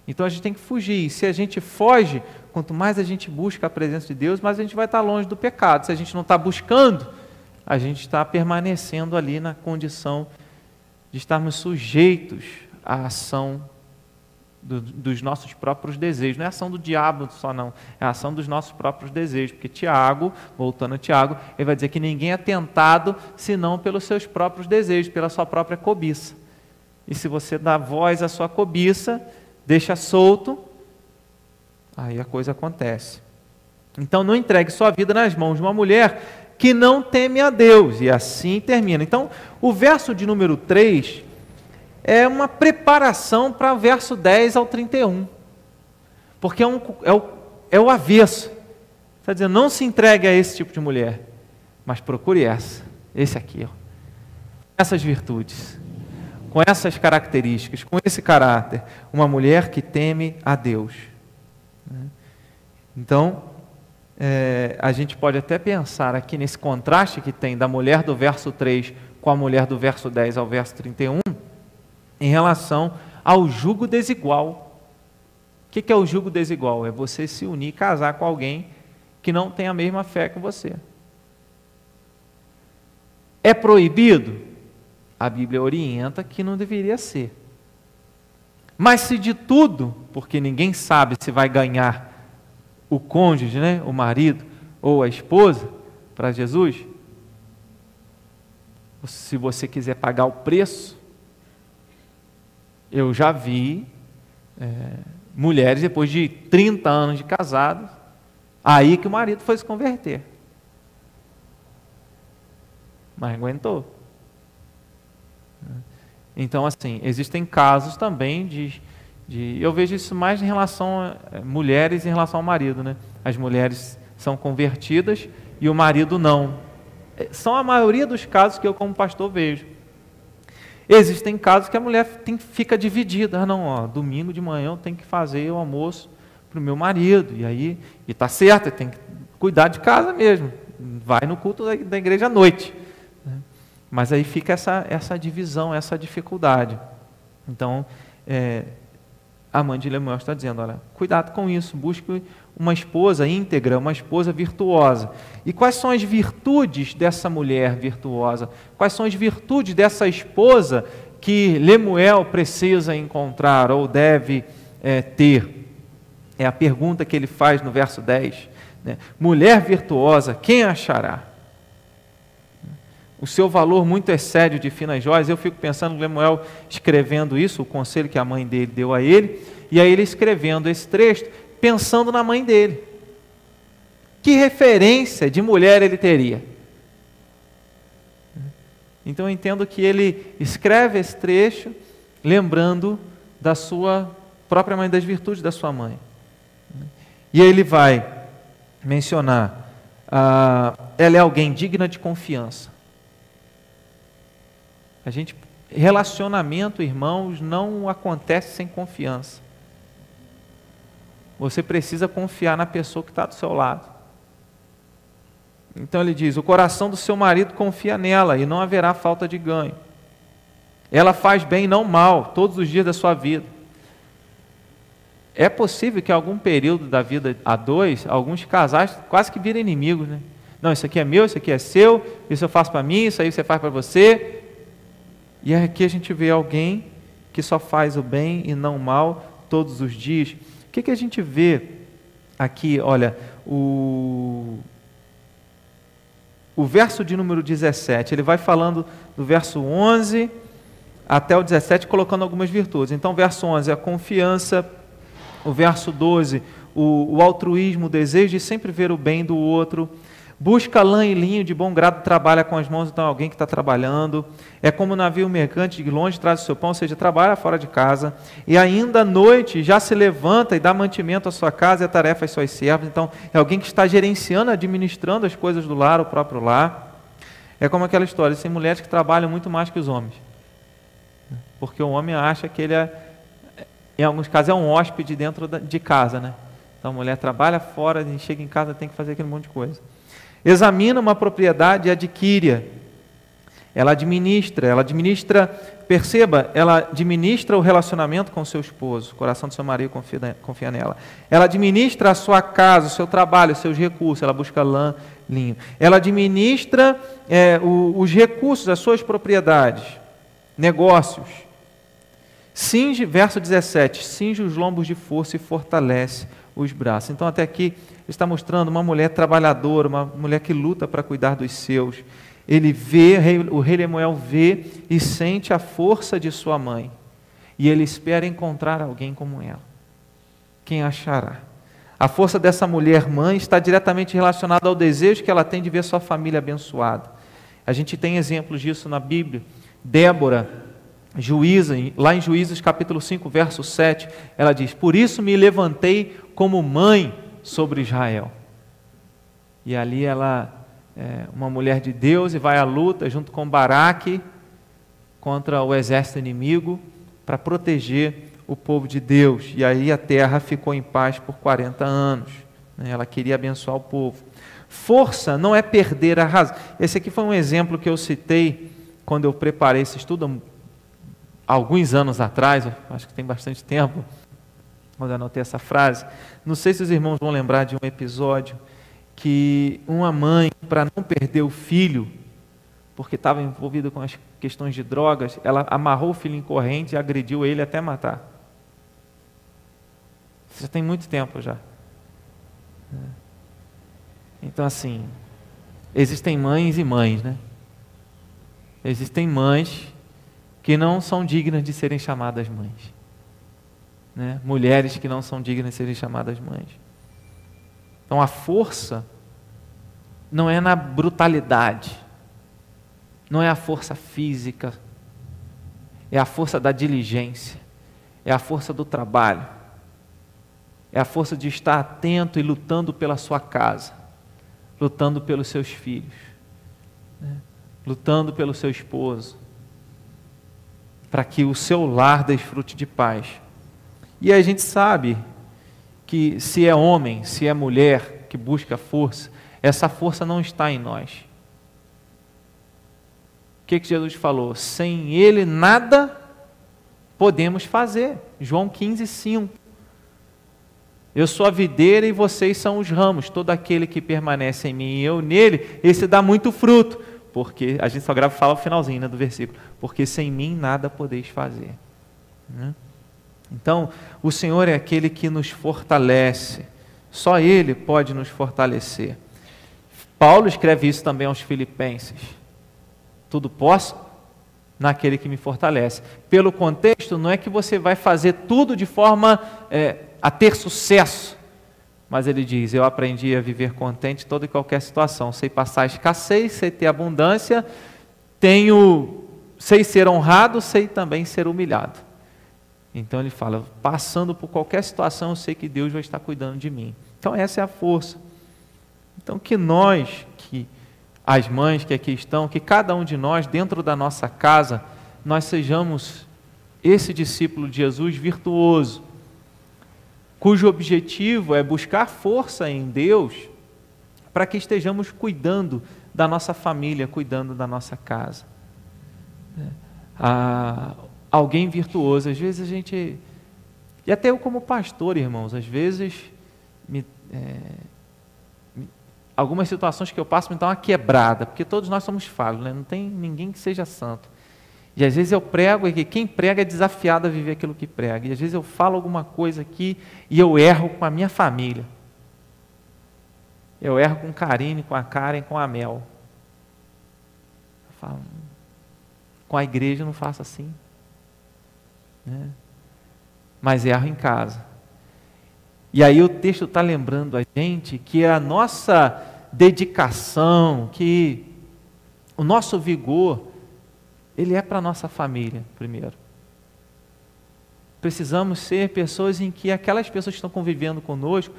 Então a gente tem que fugir. E se a gente foge, quanto mais a gente busca a presença de Deus, mais a gente vai estar longe do pecado. Se a gente não está buscando, a gente está permanecendo ali na condição de estarmos sujeitos à ação dos nossos próprios desejos. Não é a ação do diabo só não, é a ação dos nossos próprios desejos. Porque Tiago, voltando a Tiago, ele vai dizer que ninguém é tentado senão pelos seus próprios desejos, pela sua própria cobiça. E se você dá voz à sua cobiça, deixa solto, aí a coisa acontece. Então não entregue sua vida nas mãos de uma mulher que não teme a Deus. E assim termina. Então o verso de número 3 é uma preparação para o verso 10 ao 31. Porque é o avesso. Está dizendo, não se entregue a esse tipo de mulher, mas procure esse aqui, ó. Essas virtudes, com essas características, com esse caráter, uma mulher que teme a Deus. Então, a gente pode até pensar aqui nesse contraste que tem da mulher do verso 3 com a mulher do verso 10 ao verso 31, em relação ao jugo desigual. O que é o jugo desigual? É você se unir, casar com alguém que não tem a mesma fé que você. É proibido? A Bíblia orienta que não deveria ser. Mas se de tudo, porque ninguém sabe se vai ganhar o cônjuge, né, o marido ou a esposa para Jesus, se você quiser pagar o preço, eu já vi mulheres depois de 30 anos de casados, aí que o marido foi se converter. Mas aguentou. Então, assim, existem casos também eu vejo isso mais em relação a mulheres em relação ao marido, né? As mulheres são convertidas e o marido não. São a maioria dos casos que eu, como pastor, vejo. Existem casos que a mulher fica dividida. Não, ó, domingo de manhã eu tenho que fazer o almoço para o meu marido. E está certo, tem que cuidar de casa mesmo. Vai no culto da igreja à noite. Mas aí fica essa divisão, essa dificuldade. Então, a mãe de Lemuel está dizendo, olha, cuidado com isso, busque uma esposa íntegra, uma esposa virtuosa. E quais são as virtudes dessa mulher virtuosa? Quais são as virtudes dessa esposa que Lemuel precisa encontrar ou deve ter? É a pergunta que ele faz no verso 10. Né? Mulher virtuosa, quem achará? O seu valor muito excede de finas joias. Eu fico pensando no Lemuel escrevendo isso, o conselho que a mãe dele deu a ele, e aí ele escrevendo esse trecho, pensando na mãe dele. Que referência de mulher ele teria? Então eu entendo que ele escreve esse trecho lembrando da sua própria mãe, das virtudes da sua mãe. E aí ele vai mencionar, ela é alguém digna de confiança. Relacionamento, irmãos, não acontece sem confiança. Você precisa confiar na pessoa que está do seu lado. Então ele diz, o coração do seu marido confia nela e não haverá falta de ganho. Ela faz bem e não mal, todos os dias da sua vida. É possível que em algum período da vida a dois, alguns casais quase que virem inimigos, né? Não, isso aqui é meu, isso aqui é seu, isso eu faço para mim, isso aí você faz para você. E aqui a gente vê alguém que só faz o bem e não o mal todos os dias. O que a gente vê aqui? Olha, o verso de número 17, ele vai falando do verso 11 até o 17, colocando algumas virtudes. Então, verso 11 é a confiança, o verso 12, o altruísmo, o desejo de sempre ver o bem do outro. Busca lã e linho, de bom grado trabalha com as mãos, então alguém que está trabalhando. É como um navio mercante, de longe traz o seu pão, ou seja, trabalha fora de casa. E ainda à noite já se levanta e dá mantimento à sua casa e a tarefa às suas servas. Então é alguém que está gerenciando, administrando as coisas do lar, o próprio lar. É como aquela história, tem mulheres que trabalham muito mais que os homens. Porque o homem acha que ele em alguns casos é um hóspede dentro de casa, né? Então a mulher trabalha fora e chega em casa tem que fazer aquele monte de coisa. Examina uma propriedade e adquire-a. Ela administra, perceba, ela administra o relacionamento com o seu esposo, o coração do seu marido confia nela. Ela administra a sua casa, o seu trabalho, os seus recursos, ela busca lã, linho. Ela administra os recursos, as suas propriedades, negócios. Cinge, verso 17, cinge os lombos de força e fortalece os braços. Então até aqui ele está mostrando uma mulher trabalhadora, uma mulher que luta para cuidar dos seus. Ele vê, o rei Lemuel vê e sente a força de sua mãe. E ele espera encontrar alguém como ela. Quem achará? A força dessa mulher mãe está diretamente relacionada ao desejo que ela tem de ver sua família abençoada. A gente tem exemplos disso na Bíblia. Débora, juíza, lá em Juízes capítulo 5, verso 7, ela diz: por isso me levantei como mãe sobre Israel. E ali ela uma mulher de Deus e vai à luta junto com Baraque contra o exército inimigo para proteger o povo de Deus. E aí a terra ficou em paz por 40 anos. Ela queria abençoar o povo. Força não é perder a razão. Esse aqui foi um exemplo que eu citei quando eu preparei esse estudo há alguns anos atrás, acho que tem bastante tempo, quando eu anotei essa frase. Não sei se os irmãos vão lembrar de um episódio que uma mãe, para não perder o filho, porque estava envolvida com as questões de drogas, ela amarrou o filho em corrente e agrediu ele até matar. Isso já tem muito tempo já. Então assim, existem mães e mães, né? Existem mães que não são dignas de serem chamadas mães, né? Mulheres que não são dignas de serem chamadas mães. Então a força não é na brutalidade, não é a força física, é a força da diligência, é a força do trabalho, é a força de estar atento e lutando pela sua casa, lutando pelos seus filhos, né? Lutando pelo seu esposo, para que o seu lar desfrute de paz. E a gente sabe que se é homem, se é mulher que busca força, essa força não está em nós. O que Jesus falou? Sem Ele nada podemos fazer. João 15:5. Eu sou a videira e vocês são os ramos. Todo aquele que permanece em mim e eu nele, esse dá muito fruto. Porque a gente só fala o finalzinho, né, do versículo. Porque sem mim nada podeis fazer. Então, o Senhor é aquele que nos fortalece. Só Ele pode nos fortalecer. Paulo escreve isso também aos Filipenses. Tudo posso naquele que me fortalece. Pelo contexto, não é que você vai fazer tudo de forma a ter sucesso. Mas ele diz, eu aprendi a viver contente em toda e qualquer situação. Sei passar escassez, sei ter abundância, sei ser honrado, sei também ser humilhado. Então ele fala, passando por qualquer situação, eu sei que Deus vai estar cuidando de mim. Então essa é a força. Então que nós, as mães que aqui estão, que cada um de nós, dentro da nossa casa, nós sejamos esse discípulo de Jesus virtuoso, cujo objetivo é buscar força em Deus, para que estejamos cuidando da nossa família, cuidando da nossa casa. Alguém virtuoso, às vezes a gente, e até eu como pastor, irmãos, às vezes, algumas situações que eu passo me dão uma quebrada, porque todos nós somos falhos, né? Não tem ninguém que seja santo. E às vezes eu prego, e quem prega é desafiado a viver aquilo que prega. E às vezes eu falo alguma coisa aqui e eu erro com a minha família. Eu erro com Karine, com a Karen, com a Mel. Eu falo, com a igreja eu não faço assim, né? Mas erro em casa. E aí o texto está lembrando a gente que a nossa dedicação, que o nosso vigor, ele é para a nossa família, primeiro. Precisamos ser pessoas em que aquelas pessoas que estão convivendo conosco,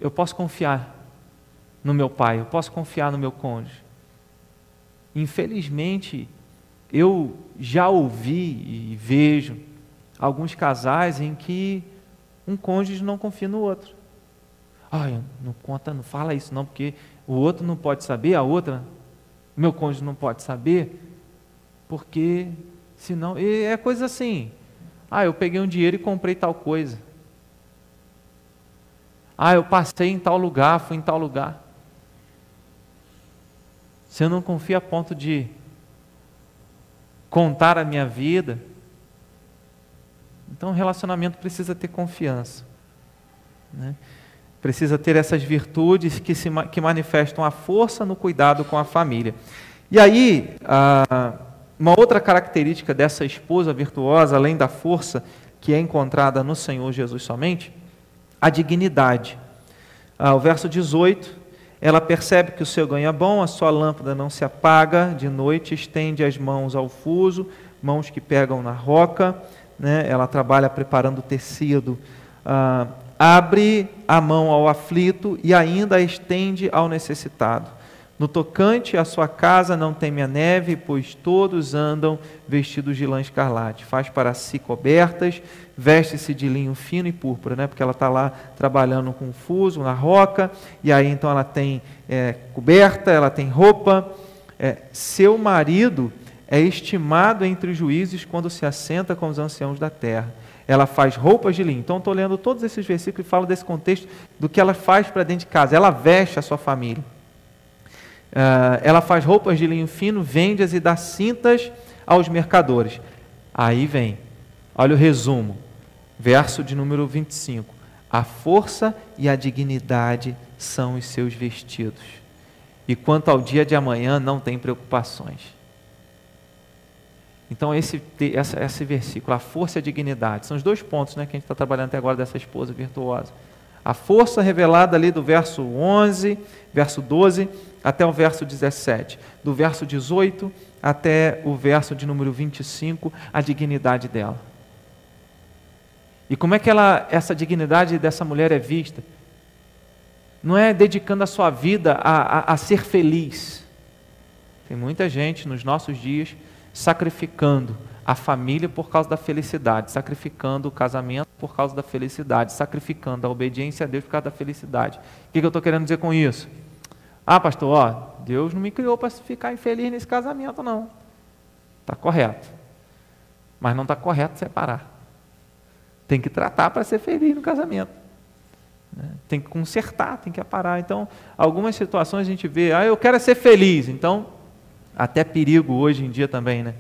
eu posso confiar no meu pai, eu posso confiar no meu cônjuge. Infelizmente, eu já ouvi e vejo alguns casais em que um cônjuge não confia no outro. Não conta, não fala isso não, porque o outro não pode saber, a outra, meu cônjuge não pode saber, porque senão, e é coisa assim, eu peguei um dinheiro e comprei tal coisa. Eu passei em tal lugar, fui em tal lugar. Se eu não confio a ponto de contar a minha vida, então o relacionamento precisa ter confiança, né? Precisa ter essas virtudes que manifestam a força no cuidado com a família. E aí, uma outra característica dessa esposa virtuosa, além da força que é encontrada no Senhor Jesus somente, a dignidade. O verso 18, ela percebe que o seu ganho é bom, a sua lâmpada não se apaga, de noite estende as mãos ao fuso, mãos que pegam na roca, né? Ela trabalha preparando tecido, abre a mão ao aflito e ainda a estende ao necessitado. No tocante à sua casa não teme a neve, pois todos andam vestidos de lã escarlate. Faz para si cobertas, veste-se de linho fino e púrpura, né? Porque ela está lá trabalhando com fuso na roca, e aí então ela tem coberta, ela tem roupa. Seu marido é estimado entre os juízes quando se assenta com os anciãos da terra. Ela faz roupas de linho. Então, estou lendo todos esses versículos e falo desse contexto do que ela faz para dentro de casa. Ela veste a sua família. Ela faz roupas de linho fino, vende-as e dá cintas aos mercadores. Aí vem, olha o resumo, verso de número 25. A força e a dignidade são os seus vestidos. E quanto ao dia de amanhã, não tem preocupações. Então, esse versículo, a força e a dignidade, são os dois pontos, né, que a gente está trabalhando até agora dessa esposa virtuosa. A força revelada ali do verso 11, verso 12, até o verso 17. Do verso 18 até o verso de número 25, a dignidade dela. E como é que essa dignidade dessa mulher é vista? Não é dedicando a sua vida a ser feliz. Tem muita gente nos nossos dias sacrificando a família por causa da felicidade, sacrificando o casamento por causa da felicidade, sacrificando a obediência a Deus por causa da felicidade. O que eu estou querendo dizer com isso? Pastor, Deus não me criou para ficar infeliz nesse casamento, não. Está correto. Mas não está correto separar. Tem que tratar para ser feliz no casamento. Tem que consertar, tem que aparar. Então, algumas situações a gente vê, eu quero ser feliz, então, até perigo hoje em dia também, né?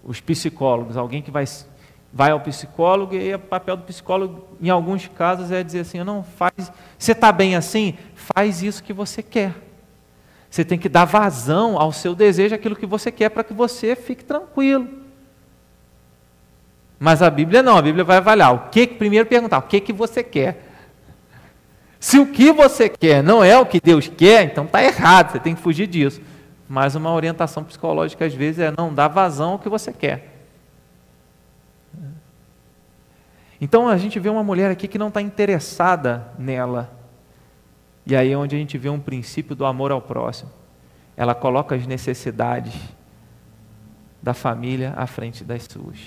Os psicólogos, alguém que vai ao psicólogo, e o papel do psicólogo, em alguns casos, é dizer assim, você está bem assim? Faz isso que você quer. Você tem que dar vazão ao seu desejo, aquilo que você quer, para que você fique tranquilo. Mas a Bíblia não, a Bíblia vai avaliar. Primeiro perguntar, o que você quer? Se o que você quer não é o que Deus quer, então está errado, você tem que fugir disso. Mas uma orientação psicológica, às vezes, é não dar vazão ao que você quer. Então, a gente vê uma mulher aqui que não está interessada nela. E aí é onde a gente vê um princípio do amor ao próximo. Ela coloca as necessidades da família à frente das suas.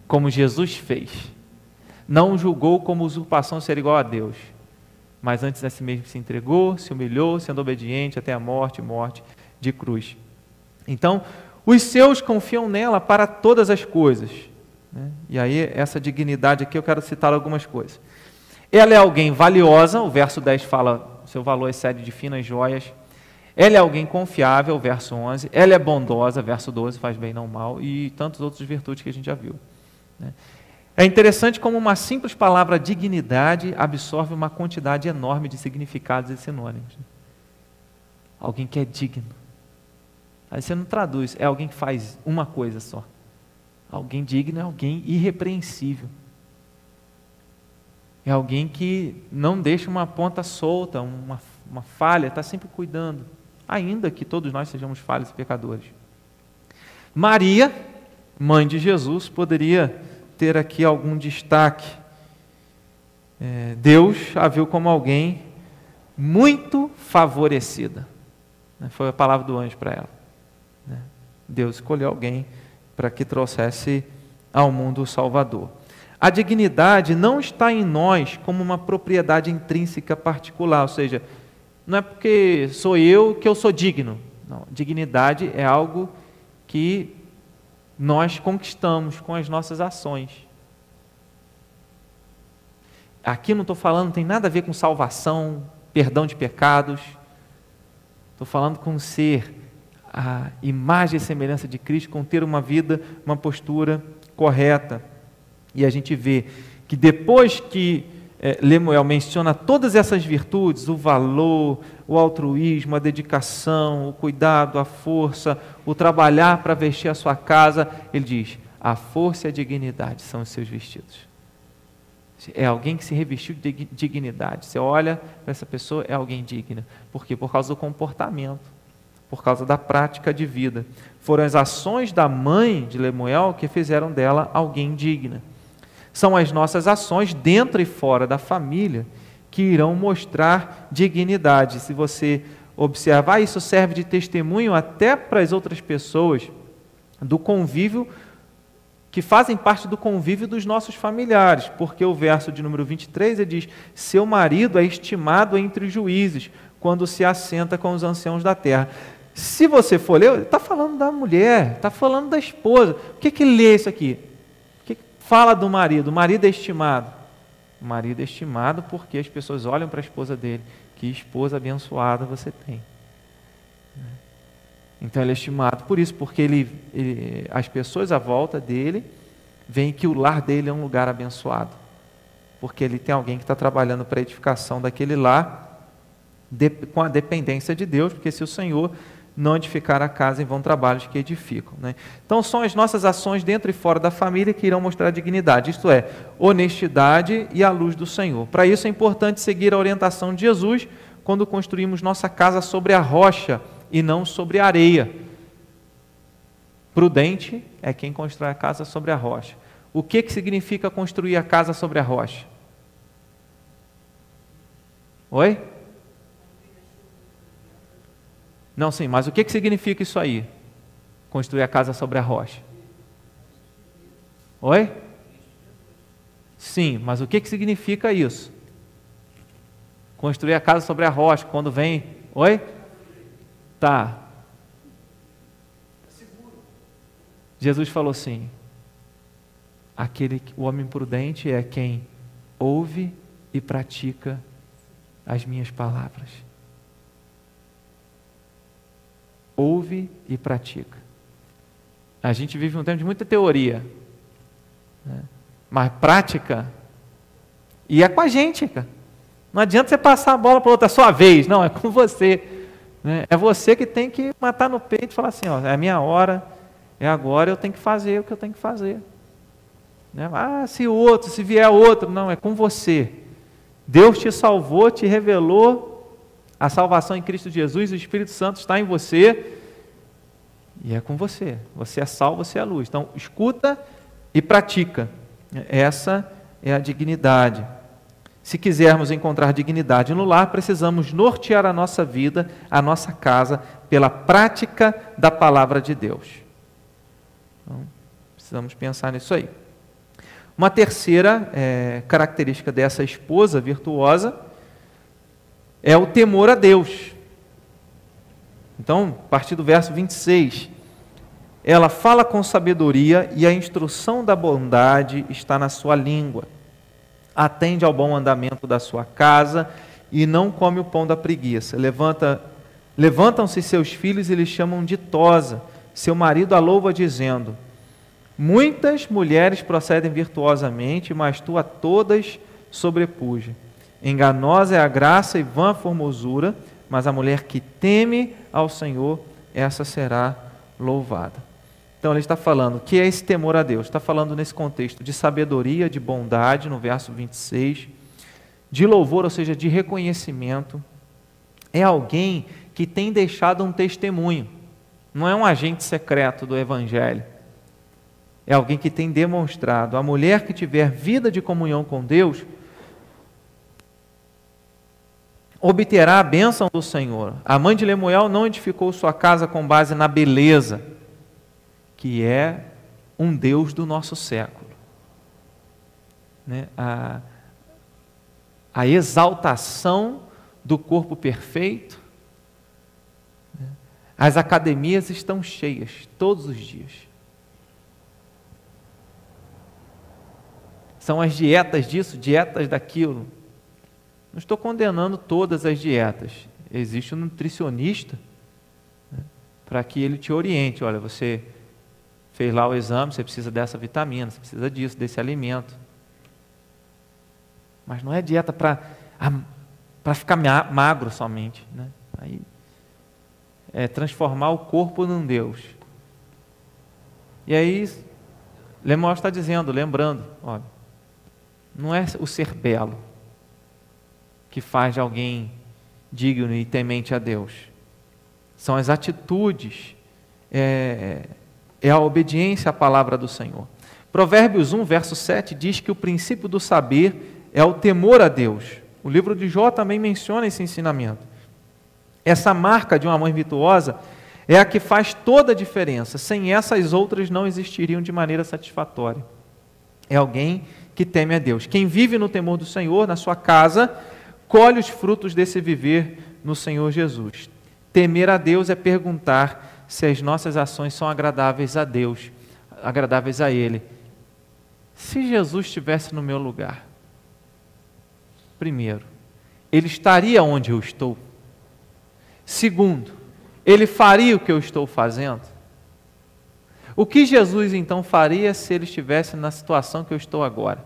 Como Jesus fez. Não julgou como usurpação ser igual a Deus. Mas antes a si mesmo se entregou, se humilhou, sendo obediente até a morte de cruz. Então, os seus confiam nela para todas as coisas. Né? E aí, essa dignidade aqui, eu quero citar algumas coisas. Ela é alguém valiosa, o verso 10 fala, seu valor excede de finas joias. Ela é alguém confiável, verso 11. Ela é bondosa, verso 12, faz bem não mal. E tantas outras virtudes que a gente já viu. Né? É interessante como uma simples palavra dignidade absorve uma quantidade enorme de significados e sinônimos. Alguém que é digno. Aí você não traduz, é alguém que faz uma coisa só. Alguém digno é alguém irrepreensível. É alguém que não deixa uma ponta solta, uma falha, está sempre cuidando. Ainda que todos nós sejamos falhos e pecadores. Maria, mãe de Jesus, poderia ter aqui algum destaque. Deus a viu como alguém muito favorecida. Foi a palavra do anjo para ela. Deus escolheu alguém para que trouxesse ao mundo o Salvador. A dignidade não está em nós como uma propriedade intrínseca particular, ou seja, não é porque sou eu que eu sou digno. Não, dignidade é algo que nós conquistamos com as nossas ações. Aqui não estou falando, não tem nada a ver com salvação, perdão de pecados. Estou falando com ser a imagem e semelhança de Cristo, com ter uma vida, uma postura correta. E a gente vê que depois que Lemuel menciona todas essas virtudes, o valor, o altruísmo, a dedicação, o cuidado, a força, o trabalhar para vestir a sua casa, ele diz, a força e a dignidade são os seus vestidos. É alguém que se revestiu de dignidade. Você olha para essa pessoa, é alguém digna. Por quê? Por causa do comportamento, por causa da prática de vida. Foram as ações da mãe de Lemuel que fizeram dela alguém digna. São as nossas ações dentro e fora da família que irão mostrar dignidade. Se você observar, isso serve de testemunho até para as outras pessoas do convívio, que fazem parte do convívio dos nossos familiares, porque o verso de número 23, ele diz, seu marido é estimado entre os juízes, quando se assenta com os anciãos da terra. Se você for ler, está falando da mulher, está falando da esposa. O que lê isso aqui? O que fala do marido? O marido é estimado. O marido é estimado porque as pessoas olham para a esposa dele. Que esposa abençoada você tem. Então ele é estimado por isso, porque as pessoas à volta dele veem que o lar dele é um lugar abençoado. Porque ele tem alguém que está trabalhando para a edificação daquele lar, com a dependência de Deus, porque se o Senhor não edificar a casa, em vão trabalhos que edificam. Né? Então são as nossas ações dentro e fora da família que irão mostrar dignidade, isto é, honestidade e a luz do Senhor. Para isso é importante seguir a orientação de Jesus quando construímos nossa casa sobre a rocha e não sobre a areia. Prudente é quem constrói a casa sobre a rocha. O que significa construir a casa sobre a rocha? Oi? Não, sim, mas o que significa isso aí? Construir a casa sobre a rocha. Oi? Sim, mas o que significa isso? Construir a casa sobre a rocha, quando vem... Oi? Tá. Jesus falou assim, o homem prudente é quem ouve e pratica as minhas palavras. Ouve e pratica. A gente vive um tempo de muita teoria, né? Mas prática, e é com a gente, cara. Não adianta você passar a bola para outra, é sua vez, não, é com você. Né? É você que tem que matar no peito e falar assim, ó, é a minha hora, é agora, eu tenho que fazer o que eu tenho que fazer. Né? Ah, se vier outro, não, é com você. Deus te salvou, te revelou a salvação em Cristo Jesus, o Espírito Santo está em você e é com você. Você é sal, você é luz. Então, escuta e pratica. Essa é a dignidade. Se quisermos encontrar dignidade no lar, precisamos nortear a nossa vida, a nossa casa, pela prática da palavra de Deus. Então, precisamos pensar nisso aí. Uma terceira característica dessa esposa virtuosa é o temor a Deus. Então, a partir do verso 26, ela fala com sabedoria e a instrução da bondade está na sua língua. Atende ao bom andamento da sua casa e não come o pão da preguiça. Levantam-se seus filhos e lhe chamam ditosa. Seu marido a louva dizendo, muitas mulheres procedem virtuosamente, mas tu a todas sobrepuja. Enganosa é a graça e vã a formosura, mas a mulher que teme ao Senhor, essa será louvada. Então ele está falando, o que é esse temor a Deus? Está falando nesse contexto de sabedoria, de bondade, no verso 26, de louvor, ou seja, de reconhecimento. É alguém que tem deixado um testemunho, não é um agente secreto do Evangelho. É alguém que tem demonstrado, a mulher que tiver vida de comunhão com Deus, obterá a bênção do Senhor. A mãe de Lemuel não edificou sua casa com base na beleza, que é um Deus do nosso século. Né? A exaltação do corpo perfeito. Né? As academias estão cheias todos os dias. São as dietas disso, dietas daquilo. Não estou condenando todas as dietas. Existe um nutricionista, né, para que ele te oriente. Olha, você fez lá o exame, você precisa dessa vitamina, você precisa disso, desse alimento. Mas não é dieta para ficar magro somente. Né? Aí é transformar o corpo num Deus. E aí, Lemoyne está dizendo, lembrando, olha, não é o ser belo que faz de alguém digno e temente a Deus. São as atitudes, é a obediência à palavra do Senhor. Provérbios 1, verso 7 diz que o princípio do saber é o temor a Deus. O livro de Jó também menciona esse ensinamento. Essa marca de uma mãe virtuosa é a que faz toda a diferença. Sem essa, as outras não existiriam de maneira satisfatória. É alguém que teme a Deus. Quem vive no temor do Senhor, na sua casa, colhe os frutos desse viver no Senhor Jesus. Temer a Deus é perguntar se as nossas ações são agradáveis a Deus, agradáveis a Ele. Se Jesus estivesse no meu lugar, primeiro, Ele estaria onde eu estou? Segundo, Ele faria o que eu estou fazendo? O que Jesus então faria se Ele estivesse na situação que eu estou agora?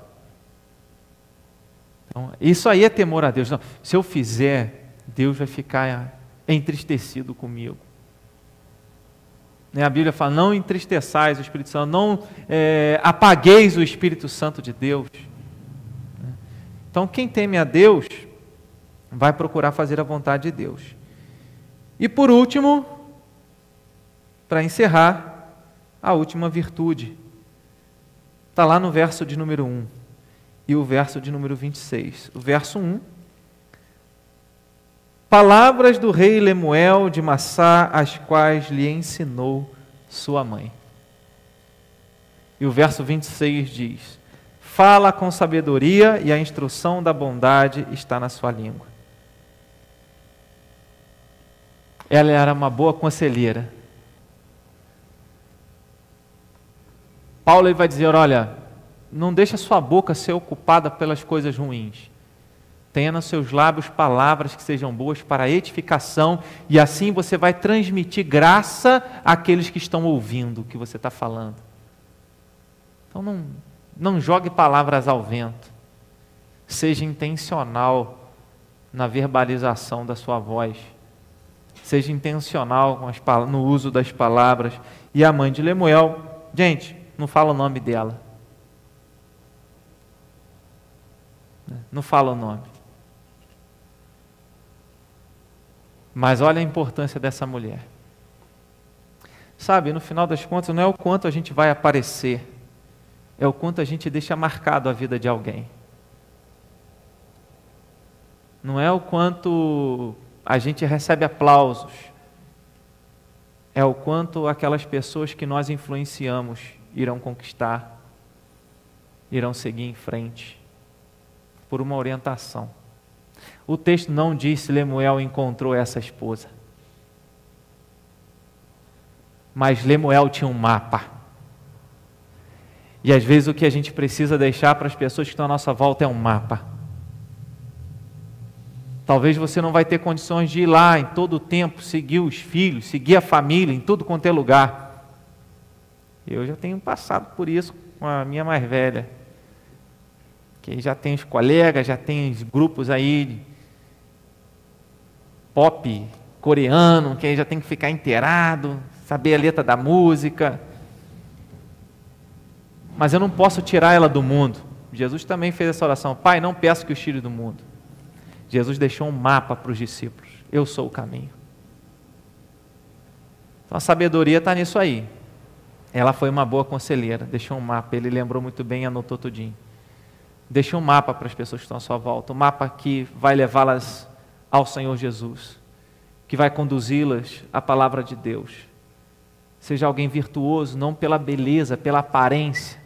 Então, isso aí é temor a Deus. Não, se eu fizer, Deus vai ficar entristecido comigo. A Bíblia fala, não entristeçais o Espírito Santo, não apagueis o Espírito Santo de Deus. Então, quem teme a Deus, vai procurar fazer a vontade de Deus. E por último, para encerrar, a última virtude. Está lá no verso de número 1 e o verso de número 26. O verso 1. Palavras do rei Lemuel de Massá, as quais lhe ensinou sua mãe. E o verso 26 diz: fala com sabedoria e a instrução da bondade está na sua língua. Ela era uma boa conselheira. Paulo vai dizer, olha, não deixa sua boca ser ocupada pelas coisas ruins. Tenha nos seus lábios palavras que sejam boas para a edificação, e assim você vai transmitir graça àqueles que estão ouvindo o que você está falando. Então não jogue palavras ao vento. Seja intencional na verbalização da sua voz. Seja intencional no uso das palavras. E a mãe de Lemuel, gente, não fala o nome dela. Não fala o nome. Mas olha a importância dessa mulher. Sabe, no final das contas, não é o quanto a gente vai aparecer, é o quanto a gente deixa marcado a vida de alguém. Não é o quanto a gente recebe aplausos, é o quanto aquelas pessoas que nós influenciamos irão conquistar, irão seguir em frente, por uma orientação. O texto não diz se Lemuel encontrou essa esposa, mas Lemuel tinha um mapa. E às vezes o que a gente precisa deixar para as pessoas que estão à nossa volta é um mapa. Talvez você não vai ter condições de ir lá em todo o tempo, seguir os filhos, seguir a família, em tudo quanto é lugar. Eu já tenho passado por isso com a minha mais velha, que já tem os colegas, já tem os grupos aí pop coreano, que aí já tem que ficar inteirado, saber a letra da música. Mas eu não posso tirar ela do mundo. Jesus também fez essa oração: Pai, não peço que os tire do mundo. Jesus deixou um mapa para os discípulos: eu sou o caminho. Então a sabedoria está nisso aí. Ela foi uma boa conselheira, deixou um mapa, ele lembrou muito bem e anotou tudinho. Deixou um mapa para as pessoas que estão à sua volta, um mapa que vai levá-las ao Senhor Jesus, que vai conduzi-las à palavra de Deus, Seja alguém virtuoso, não pela beleza, pela aparência,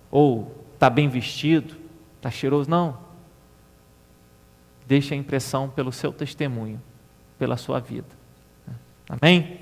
ou está bem vestido, está cheiroso, não. Deixe a impressão pelo seu testemunho, pela sua vida. Amém?